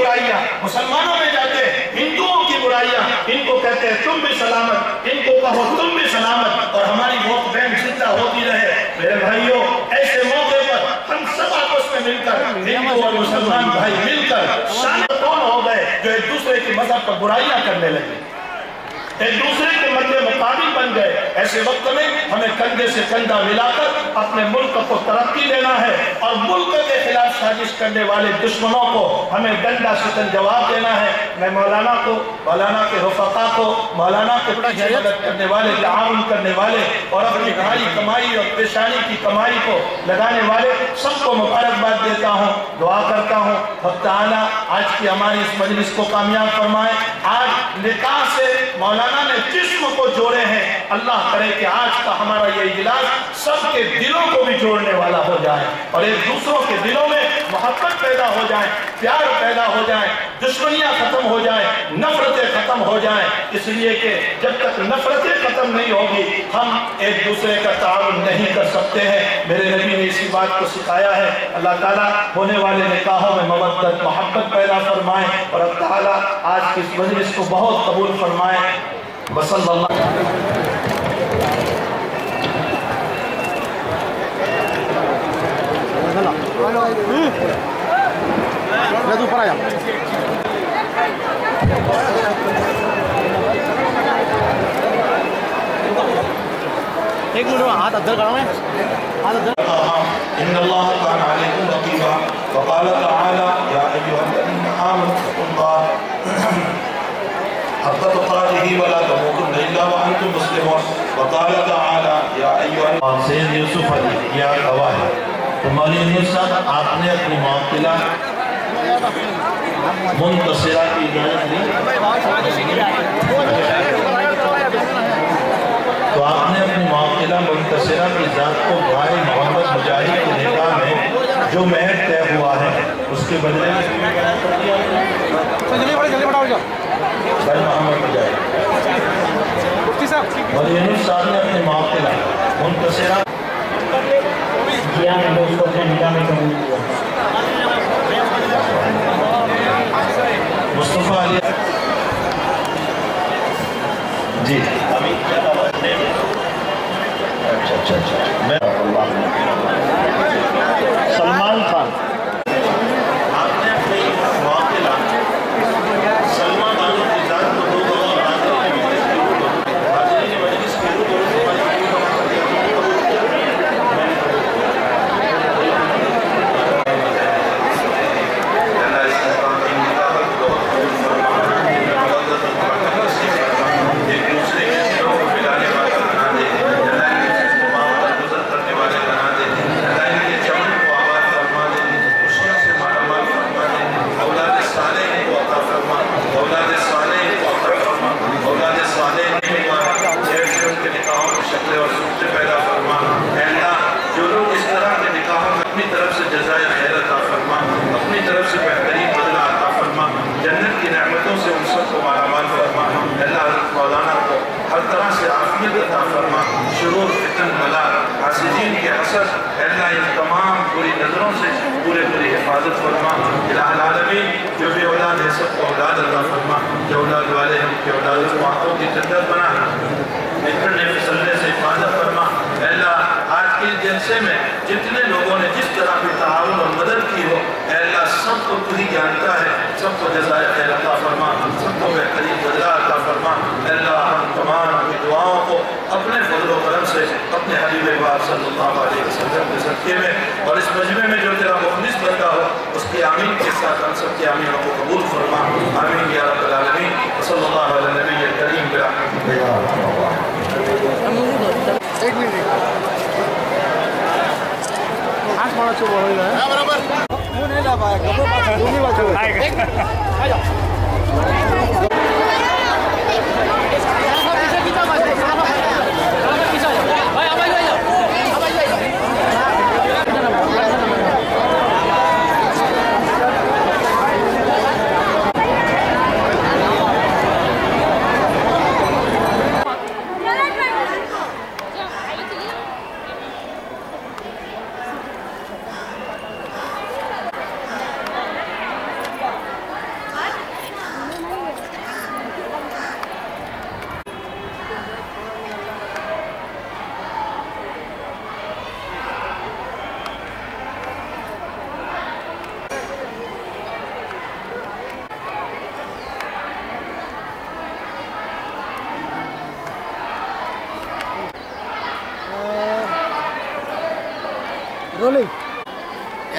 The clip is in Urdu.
برائیاں مسلمانوں میں جاتے ہیں، ہندوؤں کی برائیاں ان کو کہتے ہیں تم بھی سلامت، ان کو کہو تم بھی سلامت، اور ہماری ووٹ بینک زندہ ہوتی رہے۔ میرے بھائیوں، ایسے موقع پر ہم سب آپس میں مل کر، ہندو اور مسلمان بھائی مل کر شامل کون ہو گئے جو ایک دوسرے کی مذہب پر برائیاں کرنے لگے، ایک دوسرے کے مدد مقابل بن گئے۔ ایسے وقت میں ہمیں کندھے سے کندھا ملا کر اپنے ملک کو ترقی دینا ہے، اور ملک کے خلاف سازش کرنے والے دشمنوں کو ہمیں ڈنڈا ستن جواب دینا ہے۔ میں مولانا کو، مولانا کے رفقا کو، مولانا کے پیچھے مدد کرنے والے، تعاون کرنے والے اور اپنی بھاری کمائی اور پیشانی کی کمائی کو لگانے والے سب کو مبارکباد دیتا ہوں، دعا کرتا ہوں حق تعالیٰ آج کی ہماری اس مجلس کو کامیاب فرمائے۔ آج نکاح سے مولانا نے جسم کو جوڑے ہیں، اللہ کرے کہ آج کا ہمارا یہ اجلاس سب کے دلوں کو بھی جوڑنے والا ہو جائے، اور ایک دوسروں کے دلوں میں محبت پیدا ہو جائے، پیار پیدا ہو جائے، دشمنیاں ختم ہو جائیں، نفرتیں ختم ہو جائیں، اس لیے کہ جب تک نفرتیں ختم نہیں ہوگی ہم ایک دوسرے کا تعاون نہیں کر سکتے ہیں۔ میرے نبی نے اسی بات کو سکھایا ہے۔ اللہ تعالیٰ ہونے والے نکاحوں میں مودت محبت پیدا فرمائے، اور اللہ تعالیٰ آج کی اس مجلس کو بہت قبول فرمائے۔ وصلی اللہ ایک منٹ ہاتھ ادھر کرو، ہاتھ ادھر۔ ان اللہ کان علیکم رقیبا وقال تعالی یا ایھا الذین آمنوا اتقوا اللہ حق تقاته ولا تموتن الا وانتم مسلمون وقال تعالی یا ایھا سید یوسف علی یا گواہ ہے۔ تو مولانا یونس صاحب آپ نے اپنی معطلہ منتصرہ کی اجازت دی، تو آپ نے اپنی معطلہ منتصرہ کی ذات کو بھائی محمد مجاہد کے نکاح میں جو مہر طے ہوا ہے اس کے بدلے میں بھائی محمد مجاہد اور یونس صاحب نے اپنی معطلہ منتصرہ اس کو اپنے نکاح میں قبول کیا۔ مصطفیٰ علی جی اچھا میں سلمان خان آپ نے اپنی معطلہ سلمہ بانو کی ذات کو دو گواہ حاضرین مجلس کی روح شرور فتن بلا حاسدین کے حسد، اللہ ان تمام بری نظروں سے پوری حفاظت فرما۔ الہ العالمین جو بھی اولاد ہے سب کو اولاد عطا فرما، جو اولاد والے ہیں ان کی اولاد کو آنکھوں کی جنت بنا، نکلنے پھسلنے سے حفاظت فرما۔ اللہ آج کے جلسے میں جتنے لوگوں نے جس طرح کی تعاون اور مدد کی ہو، اے اللہ سب کو تو ہی جانتا ہے، سب کو جزائے خیر عطا فرما، سب کو بہترین بدلہ عطا فرما۔ اے اللہ ہم تمام کی دعاؤں کو اپنے فضل و کرم سے اپنے حبیب پاک صلی اللہ علیہ وسلم کے صدقے میں اور اس مجمع میں جو تیرا مخلص بندہ ہو اس کی آمین کے ساتھ ہم سب کی آمینوں کو قبول فرما۔ آمین یا رب العالمین۔ صلی اللہ علیہ نبی الکریم برحمتہ یا ارحم الراحمین۔ ایک منٹ آنکھ مارا چھو بڑھ رہا ہے برابر وہ نہیں لا پایا کبھی بات ہے دونی بات ہے آ جاؤ